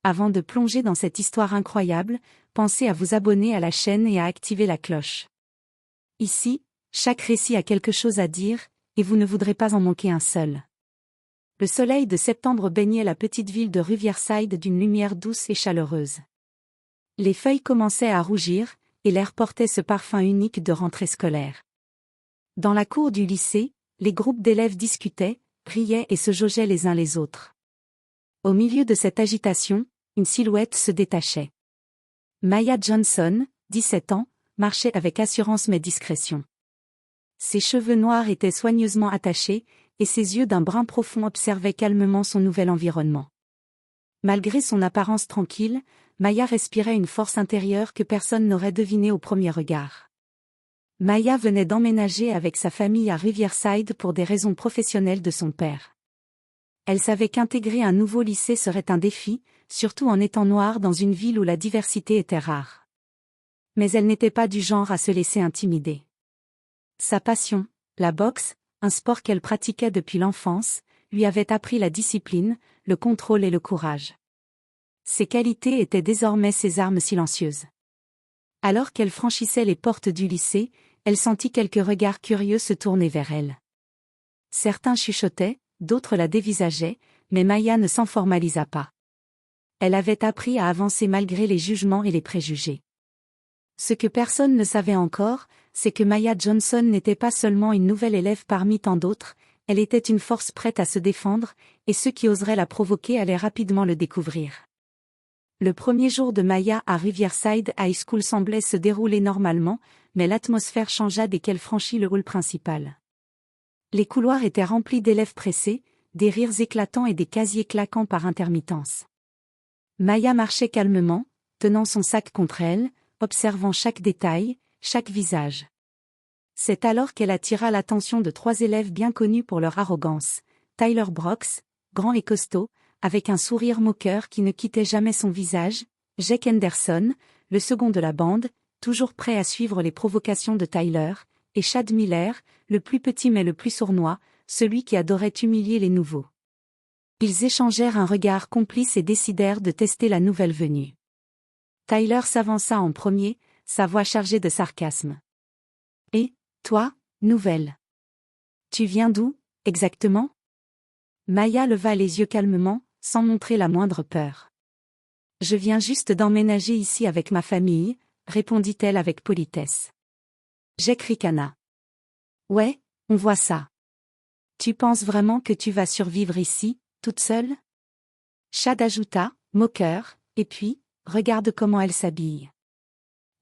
Avant de plonger dans cette histoire incroyable, pensez à vous abonner à la chaîne et à activer la cloche. Ici, chaque récit a quelque chose à dire, et vous ne voudrez pas en manquer un seul. Le soleil de septembre baignait la petite ville de Riverside d'une lumière douce et chaleureuse. Les feuilles commençaient à rougir, et l'air portait ce parfum unique de rentrée scolaire. Dans la cour du lycée, les groupes d'élèves discutaient, riaient et se jaugeaient les uns les autres. Au milieu de cette agitation, une silhouette se détachait. Maya Johnson, 17 ans, marchait avec assurance mais discrétion. Ses cheveux noirs étaient soigneusement attachés, et ses yeux d'un brun profond observaient calmement son nouvel environnement. Malgré son apparence tranquille, Maya respirait une force intérieure que personne n'aurait devinée au premier regard. Maya venait d'emménager avec sa famille à Riverside pour des raisons professionnelles de son père. Elle savait qu'intégrer un nouveau lycée serait un défi, surtout en étant noire dans une ville où la diversité était rare. Mais elle n'était pas du genre à se laisser intimider. Sa passion, la boxe, un sport qu'elle pratiquait depuis l'enfance, lui avait appris la discipline, le contrôle et le courage. Ces qualités étaient désormais ses armes silencieuses. Alors qu'elle franchissait les portes du lycée, elle sentit quelques regards curieux se tourner vers elle. Certains chuchotaient, d'autres la dévisageaient, mais Maya ne s'en formalisa pas. Elle avait appris à avancer malgré les jugements et les préjugés. Ce que personne ne savait encore, c'est que Maya Johnson n'était pas seulement une nouvelle élève parmi tant d'autres, elle était une force prête à se défendre, et ceux qui oseraient la provoquer allaient rapidement le découvrir. Le premier jour de Maya à Riverside High School semblait se dérouler normalement, mais l'atmosphère changea dès qu'elle franchit le hall principal. Les couloirs étaient remplis d'élèves pressés, des rires éclatants et des casiers claquant par intermittence. Maya marchait calmement, tenant son sac contre elle, observant chaque détail, chaque visage. C'est alors qu'elle attira l'attention de 3 élèves bien connus pour leur arrogance. Tyler Brooks, grand et costaud, avec un sourire moqueur qui ne quittait jamais son visage, Jake Henderson, le second de la bande, toujours prêt à suivre les provocations de Tyler, et Chad Miller, le plus petit mais le plus sournois, celui qui adorait humilier les nouveaux. Ils échangèrent un regard complice et décidèrent de tester la nouvelle venue. Tyler s'avança en premier, sa voix chargée de sarcasme. « Et, toi, nouvelle? Tu viens d'où, exactement ?» Maya leva les yeux calmement, sans montrer la moindre peur. « Je viens juste d'emménager ici avec ma famille, » répondit-elle avec politesse. Jake ricana. « Ouais, on voit ça. Tu penses vraiment que tu vas survivre ici, toute seule ?» Chad ajouta, moqueur, « Et puis, regarde comment elle s'habille.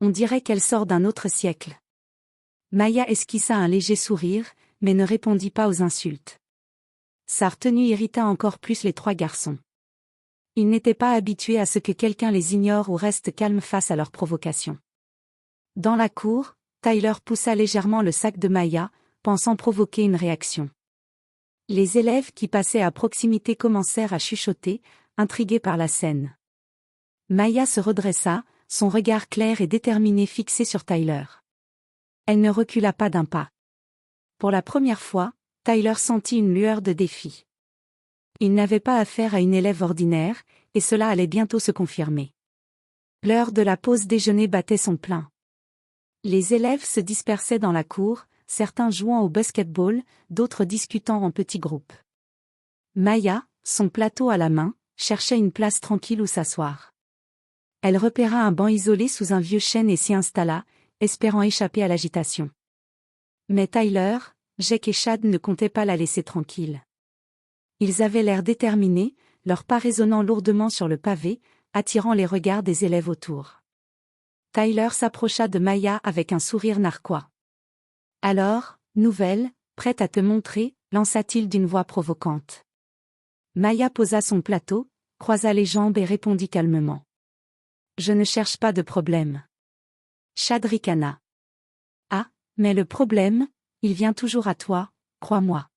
On dirait qu'elle sort d'un autre siècle. » Maya esquissa un léger sourire, mais ne répondit pas aux insultes. Sa retenue irrita encore plus les 3 garçons. Ils n'étaient pas habitués à ce que quelqu'un les ignore ou reste calme face à leurs provocations. Dans la cour, Tyler poussa légèrement le sac de Maya, pensant provoquer une réaction. Les élèves qui passaient à proximité commencèrent à chuchoter, intrigués par la scène. Maya se redressa, son regard clair et déterminé fixé sur Tyler. Elle ne recula pas d'un pas. Pour la première fois, Tyler sentit une lueur de défi. Il n'avait pas affaire à une élève ordinaire, et cela allait bientôt se confirmer. L'heure de la pause déjeuner battait son plein. Les élèves se dispersaient dans la cour, certains jouant au basket-ball, d'autres discutant en petits groupes. Maya, son plateau à la main, cherchait une place tranquille où s'asseoir. Elle repéra un banc isolé sous un vieux chêne et s'y installa, espérant échapper à l'agitation. Mais Tyler, Jake et Chad ne comptaient pas la laisser tranquille. Ils avaient l'air déterminés, leurs pas résonnant lourdement sur le pavé, attirant les regards des élèves autour. Tyler s'approcha de Maya avec un sourire narquois. « Alors, nouvelle, prête à te montrer ?» lança-t-il d'une voix provocante. Maya posa son plateau, croisa les jambes et répondit calmement. « Je ne cherche pas de problème. » Chad ricana. « Ah, mais le problème, il vient toujours à toi, crois-moi. »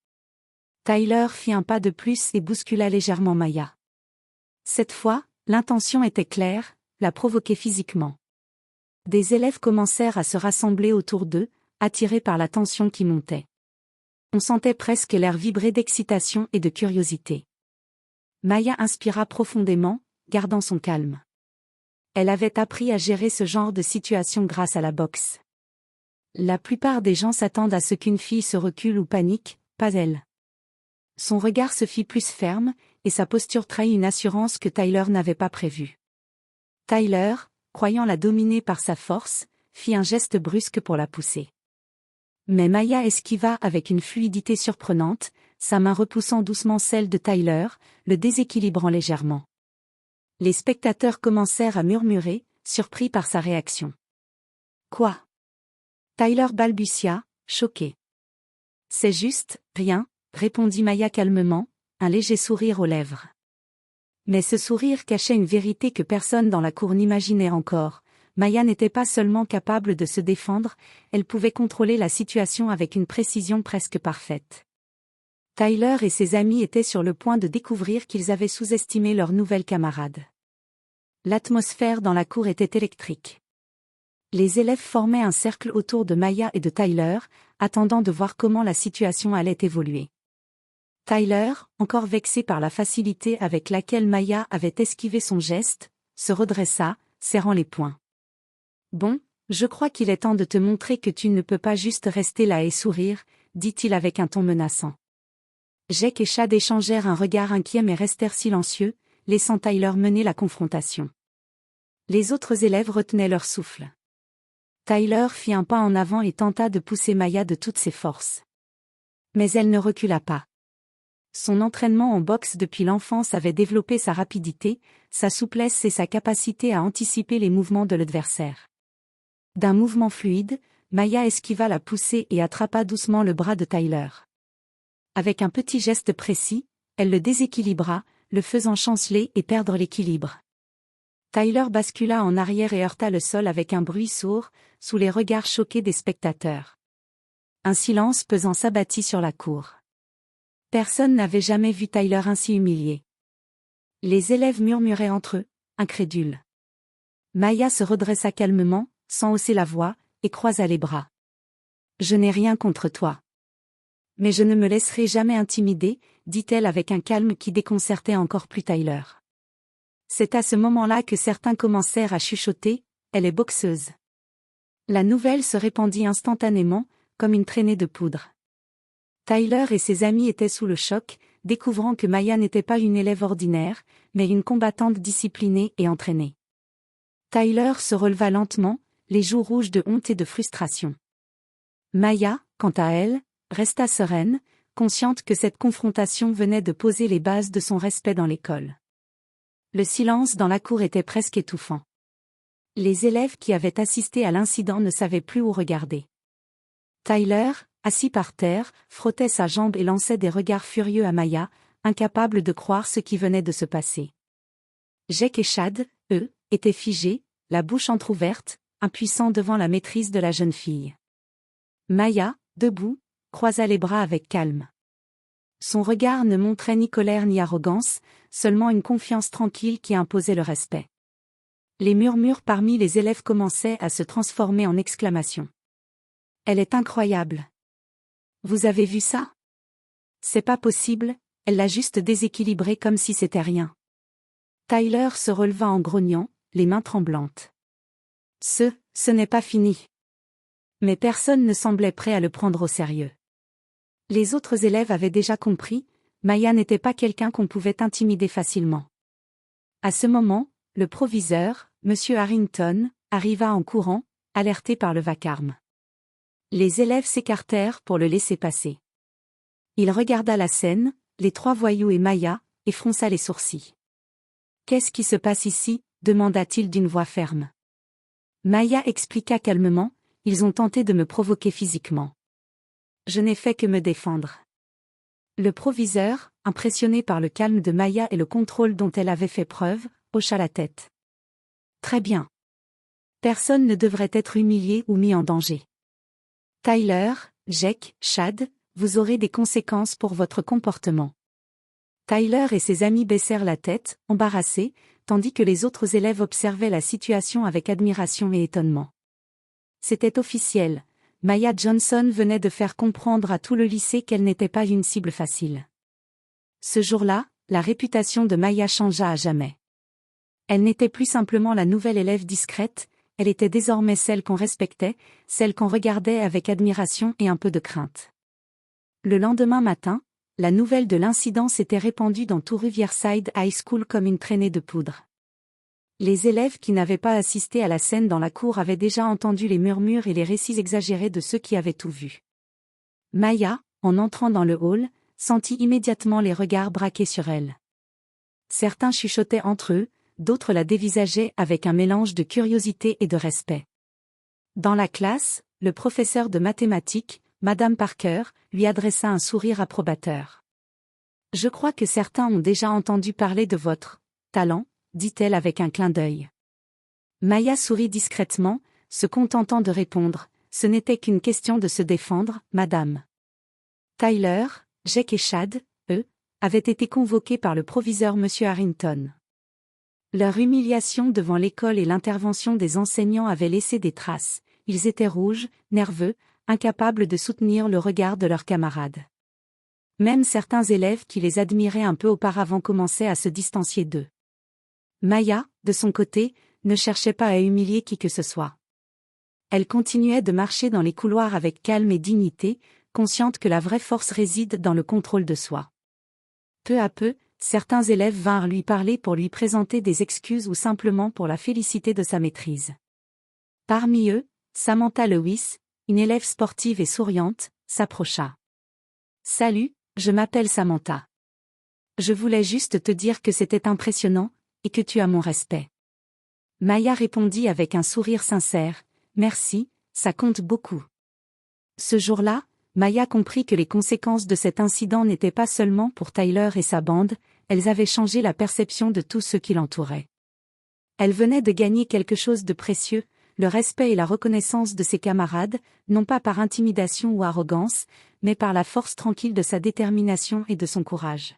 Tyler fit un pas de plus et bouscula légèrement Maya. Cette fois, l'intention était claire, la provoquer physiquement. Des élèves commencèrent à se rassembler autour d'eux, attirés par la tension qui montait. On sentait presque l'air vibrer d'excitation et de curiosité. Maya inspira profondément, gardant son calme. Elle avait appris à gérer ce genre de situation grâce à la boxe. La plupart des gens s'attendent à ce qu'une fille se recule ou panique, pas elle. Son regard se fit plus ferme, et sa posture trahit une assurance que Tyler n'avait pas prévue. Tyler, croyant la dominer par sa force, fit un geste brusque pour la pousser. Mais Maya esquiva avec une fluidité surprenante, sa main repoussant doucement celle de Tyler, le déséquilibrant légèrement. Les spectateurs commencèrent à murmurer, surpris par sa réaction. « Quoi ?» Tyler balbutia, choqué. « C'est juste, rien », répondit Maya calmement, un léger sourire aux lèvres. Mais ce sourire cachait une vérité que personne dans la cour n'imaginait encore. Maya n'était pas seulement capable de se défendre, elle pouvait contrôler la situation avec une précision presque parfaite. Tyler et ses amis étaient sur le point de découvrir qu'ils avaient sous-estimé leur nouvelle camarade. L'atmosphère dans la cour était électrique. Les élèves formaient un cercle autour de Maya et de Tyler, attendant de voir comment la situation allait évoluer. Tyler, encore vexé par la facilité avec laquelle Maya avait esquivé son geste, se redressa, serrant les poings. « Bon, je crois qu'il est temps de te montrer que tu ne peux pas juste rester là et sourire, » dit-il avec un ton menaçant. Jake et Chad échangèrent un regard inquiet mais restèrent silencieux, laissant Tyler mener la confrontation. Les autres élèves retenaient leur souffle. Tyler fit un pas en avant et tenta de pousser Maya de toutes ses forces. Mais elle ne recula pas. Son entraînement en boxe depuis l'enfance avait développé sa rapidité, sa souplesse et sa capacité à anticiper les mouvements de l'adversaire. D'un mouvement fluide, Maya esquiva la poussée et attrapa doucement le bras de Tyler. Avec un petit geste précis, elle le déséquilibra, le faisant chanceler et perdre l'équilibre. Tyler bascula en arrière et heurta le sol avec un bruit sourd, sous les regards choqués des spectateurs. Un silence pesant s'abattit sur la cour. Personne n'avait jamais vu Tyler ainsi humilié. Les élèves murmuraient entre eux, incrédules. Maya se redressa calmement, sans hausser la voix, et croisa les bras. « Je n'ai rien contre toi. Mais je ne me laisserai jamais intimider, » dit-elle avec un calme qui déconcertait encore plus Tyler. C'est à ce moment-là que certains commencèrent à chuchoter, « Elle est boxeuse. » La nouvelle se répandit instantanément, comme une traînée de poudre. Tyler et ses amis étaient sous le choc, découvrant que Maya n'était pas une élève ordinaire, mais une combattante disciplinée et entraînée. Tyler se releva lentement, les joues rouges de honte et de frustration. Maya, quant à elle, resta sereine, consciente que cette confrontation venait de poser les bases de son respect dans l'école. Le silence dans la cour était presque étouffant. Les élèves qui avaient assisté à l'incident ne savaient plus où regarder. Tyler, assis par terre, frottait sa jambe et lançait des regards furieux à Maya, incapable de croire ce qui venait de se passer. Jake et Chad, eux, étaient figés, la bouche entr'ouverte, impuissants devant la maîtrise de la jeune fille. Maya, debout, croisa les bras avec calme. Son regard ne montrait ni colère ni arrogance, seulement une confiance tranquille qui imposait le respect. Les murmures parmi les élèves commençaient à se transformer en exclamations. « Elle est incroyable. Vous avez vu ça? C'est pas possible, elle l'a juste déséquilibré comme si c'était rien. » Tyler se releva en grognant, les mains tremblantes. Ce n'est pas fini. » Mais personne ne semblait prêt à le prendre au sérieux. Les autres élèves avaient déjà compris, Maya n'était pas quelqu'un qu'on pouvait intimider facilement. À ce moment, le proviseur, M. Harrington, arriva en courant, alerté par le vacarme. Les élèves s'écartèrent pour le laisser passer. Il regarda la scène, les trois voyous et Maya, et fronça les sourcils. « Qu'est-ce qui se passe ici ?» demanda-t-il d'une voix ferme. Maya expliqua calmement, « Ils ont tenté de me provoquer physiquement. Je n'ai fait que me défendre. » Le proviseur, impressionné par le calme de Maya et le contrôle dont elle avait fait preuve, hocha la tête. « Très bien. Personne ne devrait être humilié ou mis en danger. Tyler, Jake, Chad, vous aurez des conséquences pour votre comportement. » Tyler et ses amis baissèrent la tête, embarrassés, tandis que les autres élèves observaient la situation avec admiration et étonnement. C'était officiel, Maya Johnson venait de faire comprendre à tout le lycée qu'elle n'était pas une cible facile. Ce jour-là, la réputation de Maya changea à jamais. Elle n'était plus simplement la nouvelle élève discrète, elle était désormais celle qu'on respectait, celle qu'on regardait avec admiration et un peu de crainte. Le lendemain matin, la nouvelle de l'incident s'était répandue dans tout Riverside High School comme une traînée de poudre. Les élèves qui n'avaient pas assisté à la scène dans la cour avaient déjà entendu les murmures et les récits exagérés de ceux qui avaient tout vu. Maya, en entrant dans le hall, sentit immédiatement les regards braqués sur elle. Certains chuchotaient entre eux, d'autres la dévisageaient avec un mélange de curiosité et de respect. Dans la classe, le professeur de mathématiques, Madame Parker, lui adressa un sourire approbateur. « Je crois que certains ont déjà entendu parler de votre talent, » dit-elle avec un clin d'œil. Maya sourit discrètement, se contentant de répondre, « Ce n'était qu'une question de se défendre, madame. » Tyler, Jake et Chad, eux, avaient été convoqués par le proviseur M. Harrington. Leur humiliation devant l'école et l'intervention des enseignants avaient laissé des traces, ils étaient rouges, nerveux, incapables de soutenir le regard de leurs camarades. Même certains élèves qui les admiraient un peu auparavant commençaient à se distancier d'eux. Maya, de son côté, ne cherchait pas à humilier qui que ce soit. Elle continuait de marcher dans les couloirs avec calme et dignité, consciente que la vraie force réside dans le contrôle de soi. Peu à peu, certains élèves vinrent lui parler pour lui présenter des excuses ou simplement pour la féliciter de sa maîtrise. Parmi eux, Samantha Lewis, une élève sportive et souriante, s'approcha. « Salut, je m'appelle Samantha. Je voulais juste te dire que c'était impressionnant, et que tu as mon respect. » Maya répondit avec un sourire sincère, « Merci, ça compte beaucoup. » Ce jour-là, Maya comprit que les conséquences de cet incident n'étaient pas seulement pour Tyler et sa bande, elles avaient changé la perception de tous ceux qui l'entouraient. Elle venait de gagner quelque chose de précieux, le respect et la reconnaissance de ses camarades, non pas par intimidation ou arrogance, mais par la force tranquille de sa détermination et de son courage.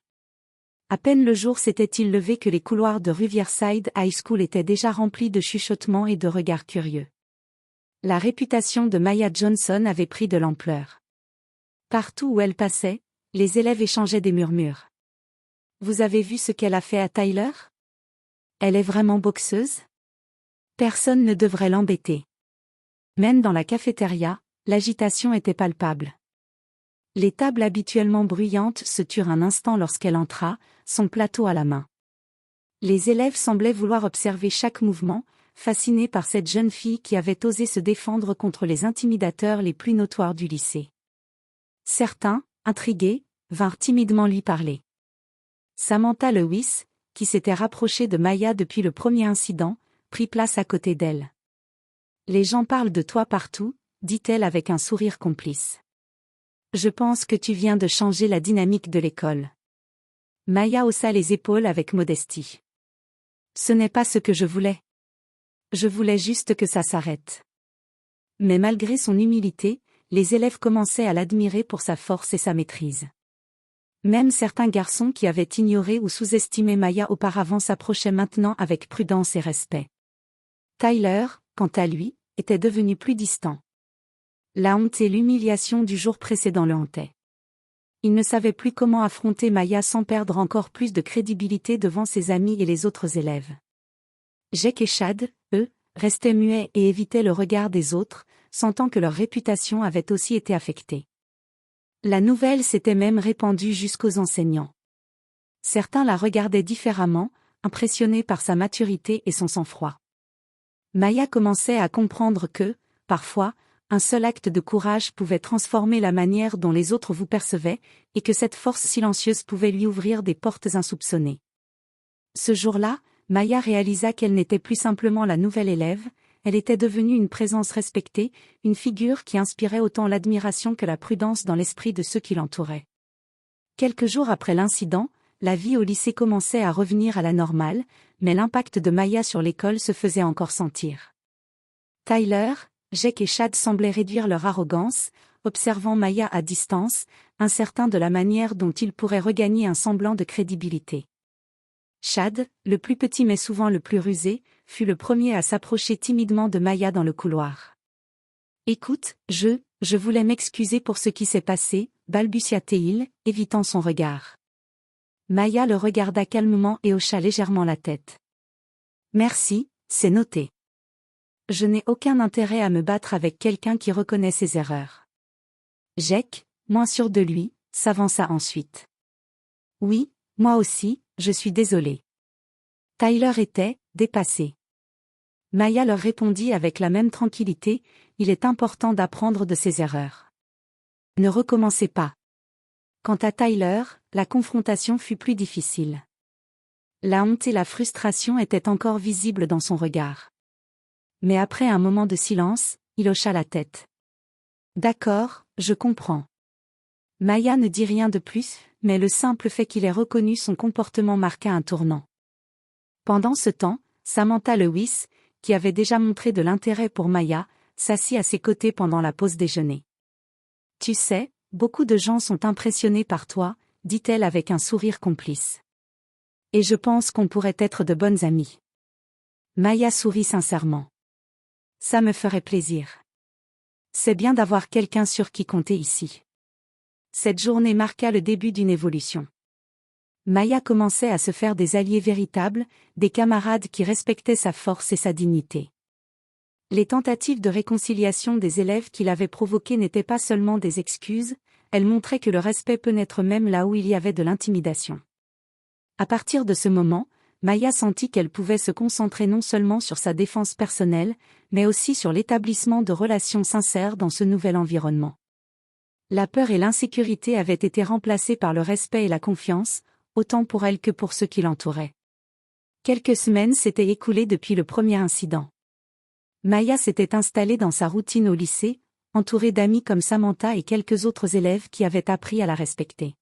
À peine le jour s'était-il levé que les couloirs de Riverside High School étaient déjà remplis de chuchotements et de regards curieux. La réputation de Maya Johnson avait pris de l'ampleur. Partout où elle passait, les élèves échangeaient des murmures. « Vous avez vu ce qu'elle a fait à Tyler? Elle est vraiment boxeuse? Personne ne devrait l'embêter. » Même dans la cafétéria, l'agitation était palpable. Les tables habituellement bruyantes se turent un instant lorsqu'elle entra, son plateau à la main. Les élèves semblaient vouloir observer chaque mouvement, fascinés par cette jeune fille qui avait osé se défendre contre les intimidateurs les plus notoires du lycée. Certains, intrigués, vinrent timidement lui parler. Samantha Lewis, qui s'était rapprochée de Maya depuis le premier incident, prit place à côté d'elle. « Les gens parlent de toi partout, » dit-elle avec un sourire complice. « Je pense que tu viens de changer la dynamique de l'école. » Maya haussa les épaules avec modestie. « Ce n'est pas ce que je voulais. Je voulais juste que ça s'arrête. » Mais malgré son humilité, les élèves commençaient à l'admirer pour sa force et sa maîtrise. Même certains garçons qui avaient ignoré ou sous-estimé Maya auparavant s'approchaient maintenant avec prudence et respect. Tyler, quant à lui, était devenu plus distant. La honte et l'humiliation du jour précédent le hantaient. Il ne savait plus comment affronter Maya sans perdre encore plus de crédibilité devant ses amis et les autres élèves. Jake et Chad, eux, restaient muets et évitaient le regard des autres, sentant que leur réputation avait aussi été affectée. La nouvelle s'était même répandue jusqu'aux enseignants. Certains la regardaient différemment, impressionnés par sa maturité et son sang-froid. Maya commençait à comprendre que, parfois, un seul acte de courage pouvait transformer la manière dont les autres vous percevaient, et que cette force silencieuse pouvait lui ouvrir des portes insoupçonnées. Ce jour-là, Maya réalisa qu'elle n'était plus simplement la nouvelle élève, elle était devenue une présence respectée, une figure qui inspirait autant l'admiration que la prudence dans l'esprit de ceux qui l'entouraient. Quelques jours après l'incident, la vie au lycée commençait à revenir à la normale, mais l'impact de Maya sur l'école se faisait encore sentir. Tyler, Jake et Chad semblaient réduire leur arrogance, observant Maya à distance, incertains de la manière dont ils pourraient regagner un semblant de crédibilité. Chad, le plus petit mais souvent le plus rusé, fut le premier à s'approcher timidement de Maya dans le couloir. « Écoute, je voulais m'excuser pour ce qui s'est passé, » balbutia-t-il, évitant son regard. Maya le regarda calmement et hocha légèrement la tête. Merci, c'est noté. Je n'ai aucun intérêt à me battre avec quelqu'un qui reconnaît ses erreurs. Jake, moins sûr de lui, s'avança ensuite. Oui, moi aussi, je suis désolé. Tyler était dépassé. Maya leur répondit avec la même tranquillité, il est important d'apprendre de ses erreurs. Ne recommencez pas. Quant à Tyler, la confrontation fut plus difficile. La honte et la frustration étaient encore visibles dans son regard. Mais après un moment de silence, il hocha la tête. D'accord, je comprends. Maya ne dit rien de plus, mais le simple fait qu'il ait reconnu son comportement marqua un tournant. Pendant ce temps, Samantha Lewis, qui avait déjà montré de l'intérêt pour Maya, s'assit à ses côtés pendant la pause déjeuner. Tu sais, beaucoup de gens sont impressionnés par toi, dit-elle avec un sourire complice. Et je pense qu'on pourrait être de bonnes amies. Maya sourit sincèrement. Ça me ferait plaisir. C'est bien d'avoir quelqu'un sur qui compter ici. Cette journée marqua le début d'une évolution. Maya commençait à se faire des alliés véritables, des camarades qui respectaient sa force et sa dignité. Les tentatives de réconciliation des élèves qui l'avaient provoquée n'étaient pas seulement des excuses, elles montraient que le respect peut naître même là où il y avait de l'intimidation. À partir de ce moment, Maya sentit qu'elle pouvait se concentrer non seulement sur sa défense personnelle, mais aussi sur l'établissement de relations sincères dans ce nouvel environnement. La peur et l'insécurité avaient été remplacées par le respect et la confiance, autant pour elle que pour ceux qui l'entouraient. Quelques semaines s'étaient écoulées depuis le premier incident. Maya s'était installée dans sa routine au lycée, entourée d'amis comme Samantha et quelques autres élèves qui avaient appris à la respecter.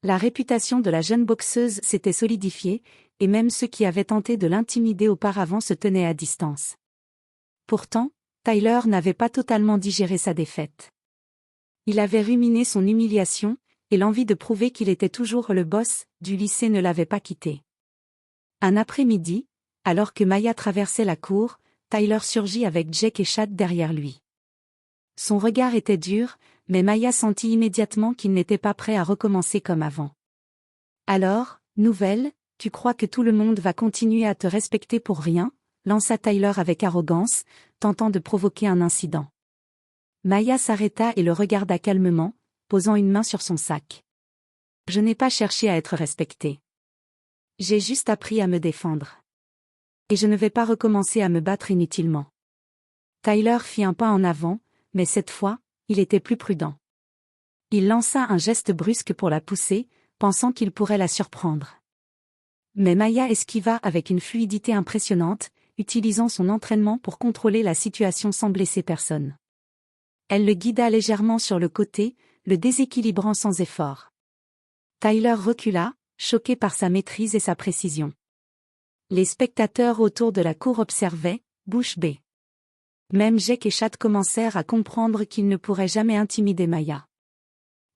La réputation de la jeune boxeuse s'était solidifiée, et même ceux qui avaient tenté de l'intimider auparavant se tenaient à distance. Pourtant, Tyler n'avait pas totalement digéré sa défaite. Il avait ruminé son humiliation, et l'envie de prouver qu'il était toujours le boss du lycée ne l'avait pas quitté. Un après-midi, alors que Maya traversait la cour, Tyler surgit avec Jake et Chad derrière lui. Son regard était dur, mais Maya sentit immédiatement qu'il n'était pas prêt à recommencer comme avant. Alors, nouvelle, tu crois que tout le monde va continuer à te respecter pour rien, lança Tyler avec arrogance, tentant de provoquer un incident. Maya s'arrêta et le regarda calmement, posant une main sur son sac. Je n'ai pas cherché à être respectée. J'ai juste appris à me défendre. Et je ne vais pas recommencer à me battre inutilement. Tyler fit un pas en avant, mais cette fois, il était plus prudent. Il lança un geste brusque pour la pousser, pensant qu'il pourrait la surprendre. Mais Maya esquiva avec une fluidité impressionnante, utilisant son entraînement pour contrôler la situation sans blesser personne. Elle le guida légèrement sur le côté, le déséquilibrant sans effort. Tyler recula, choqué par sa maîtrise et sa précision. Les spectateurs autour de la cour observaient, bouche bée. Même Jake et Chad commencèrent à comprendre qu'ils ne pourraient jamais intimider Maya.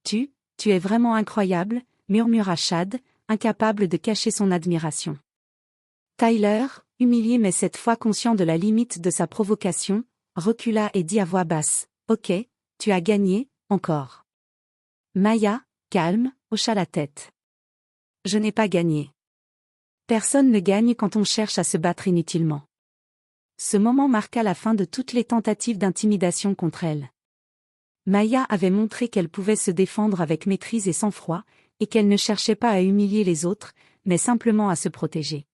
Tu es vraiment incroyable, murmura Chad, incapable de cacher son admiration. Tyler, humilié mais cette fois conscient de la limite de sa provocation, recula et dit à voix basse, « Ok, tu as gagné, encore. » Maya, calme, hocha la tête. « Je n'ai pas gagné. » Personne ne gagne quand on cherche à se battre inutilement. Ce moment marqua la fin de toutes les tentatives d'intimidation contre elle. Maya avait montré qu'elle pouvait se défendre avec maîtrise et sang-froid, et qu'elle ne cherchait pas à humilier les autres, mais simplement à se protéger.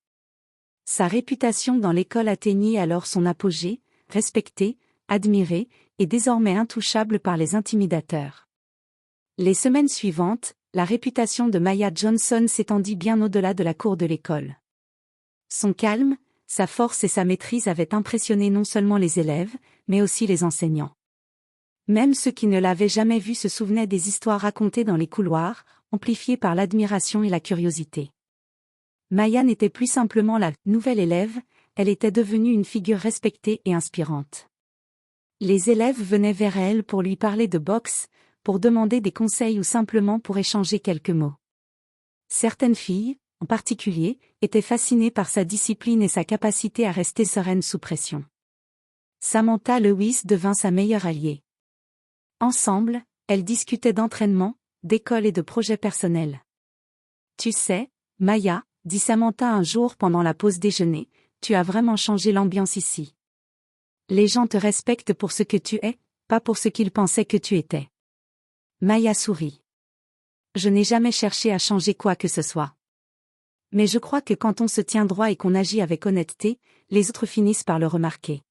Sa réputation dans l'école atteignit alors son apogée, respectée, admirée, et désormais intouchable par les intimidateurs. Les semaines suivantes, la réputation de Maya Johnson s'étendit bien au-delà de la cour de l'école. Son calme, sa force et sa maîtrise avaient impressionné non seulement les élèves, mais aussi les enseignants. Même ceux qui ne l'avaient jamais vue se souvenaient des histoires racontées dans les couloirs, amplifiées par l'admiration et la curiosité. Maya n'était plus simplement la nouvelle élève, elle était devenue une figure respectée et inspirante. Les élèves venaient vers elle pour lui parler de boxe, pour demander des conseils ou simplement pour échanger quelques mots. Certaines filles, en particulier, étaient fascinées par sa discipline et sa capacité à rester sereine sous pression. Samantha Lewis devint sa meilleure alliée. Ensemble, elles discutaient d'entraînement, d'école et de projets personnels. Tu sais, Maya, dit Samantha un jour pendant la pause déjeuner, tu as vraiment changé l'ambiance ici. Les gens te respectent pour ce que tu es, pas pour ce qu'ils pensaient que tu étais. Maya sourit. Je n'ai jamais cherché à changer quoi que ce soit. Mais je crois que quand on se tient droit et qu'on agit avec honnêteté, les autres finissent par le remarquer.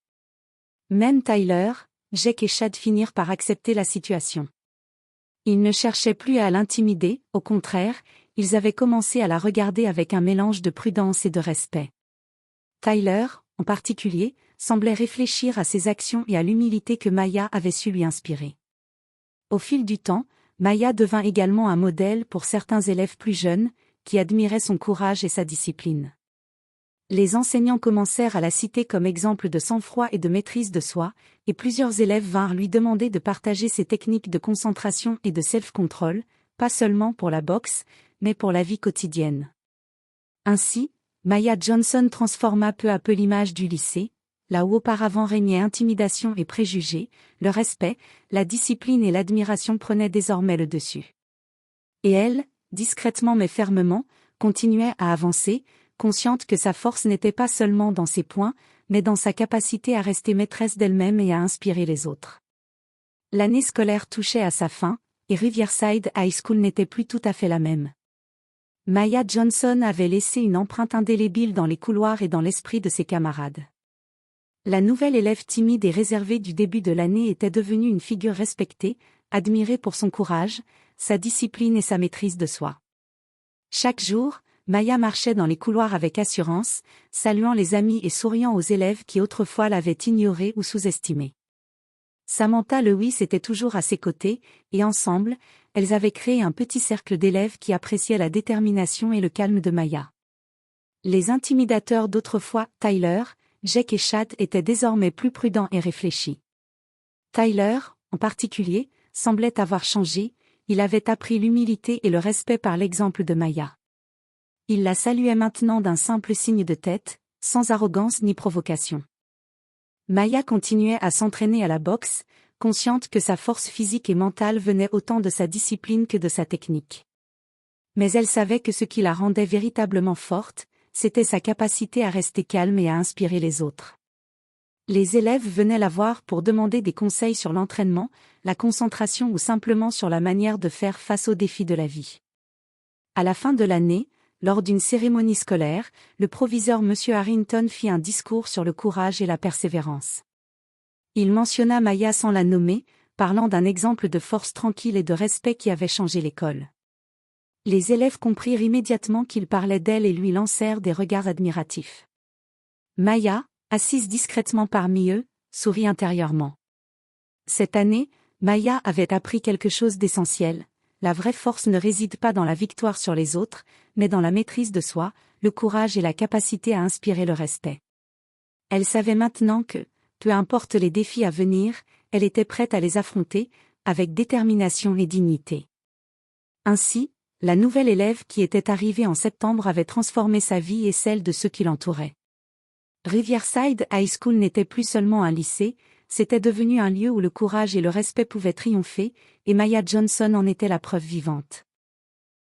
Même Tyler, Jake et Chad finirent par accepter la situation. Ils ne cherchaient plus à l'intimider, au contraire, ils avaient commencé à la regarder avec un mélange de prudence et de respect. Tyler, en particulier, semblait réfléchir à ses actions et à l'humilité que Maya avait su lui inspirer. Au fil du temps, Maya devint également un modèle pour certains élèves plus jeunes, qui admiraient son courage et sa discipline. Les enseignants commencèrent à la citer comme exemple de sang-froid et de maîtrise de soi, et plusieurs élèves vinrent lui demander de partager ses techniques de concentration et de self-control, pas seulement pour la boxe, mais pour la vie quotidienne. Ainsi, Maya Johnson transforma peu à peu l'image du lycée, là où auparavant régnait intimidation et préjugés, le respect, la discipline et l'admiration prenaient désormais le dessus. Et elle, discrètement mais fermement, continuait à avancer, consciente que sa force n'était pas seulement dans ses points, mais dans sa capacité à rester maîtresse d'elle-même et à inspirer les autres. L'année scolaire touchait à sa fin, et Riverside High School n'était plus tout à fait la même. Maya Johnson avait laissé une empreinte indélébile dans les couloirs et dans l'esprit de ses camarades. La nouvelle élève timide et réservée du début de l'année était devenue une figure respectée, admirée pour son courage, sa discipline et sa maîtrise de soi. Chaque jour, Maya marchait dans les couloirs avec assurance, saluant les amis et souriant aux élèves qui autrefois l'avaient ignorée ou sous-estimée. Samantha Lewis était toujours à ses côtés, et ensemble, elles avaient créé un petit cercle d'élèves qui appréciaient la détermination et le calme de Maya. Les intimidateurs d'autrefois, Tyler, Jake et Chad, étaient désormais plus prudents et réfléchis. Tyler, en particulier, semblait avoir changé, il avait appris l'humilité et le respect par l'exemple de Maya. Il la saluait maintenant d'un simple signe de tête, sans arrogance ni provocation. Maya continuait à s'entraîner à la boxe, consciente que sa force physique et mentale venait autant de sa discipline que de sa technique. Mais elle savait que ce qui la rendait véritablement forte, c'était sa capacité à rester calme et à inspirer les autres. Les élèves venaient la voir pour demander des conseils sur l'entraînement, la concentration ou simplement sur la manière de faire face aux défis de la vie. À la fin de l'année, lors d'une cérémonie scolaire, le proviseur M. Harrington fit un discours sur le courage et la persévérance. Il mentionna Maya sans la nommer, parlant d'un exemple de force tranquille et de respect qui avait changé l'école. Les élèves comprirent immédiatement qu'il parlait d'elle et lui lancèrent des regards admiratifs. Maya, assise discrètement parmi eux, sourit intérieurement. Cette année, Maya avait appris quelque chose d'essentiel. La vraie force ne réside pas dans la victoire sur les autres, mais dans la maîtrise de soi, le courage et la capacité à inspirer le respect. Elle savait maintenant que, peu importe les défis à venir, elle était prête à les affronter, avec détermination et dignité. Ainsi, la nouvelle élève qui était arrivée en septembre avait transformé sa vie et celle de ceux qui l'entouraient. Riverside High School n'était plus seulement un lycée, c'était devenu un lieu où le courage et le respect pouvaient triompher, et Maya Johnson en était la preuve vivante.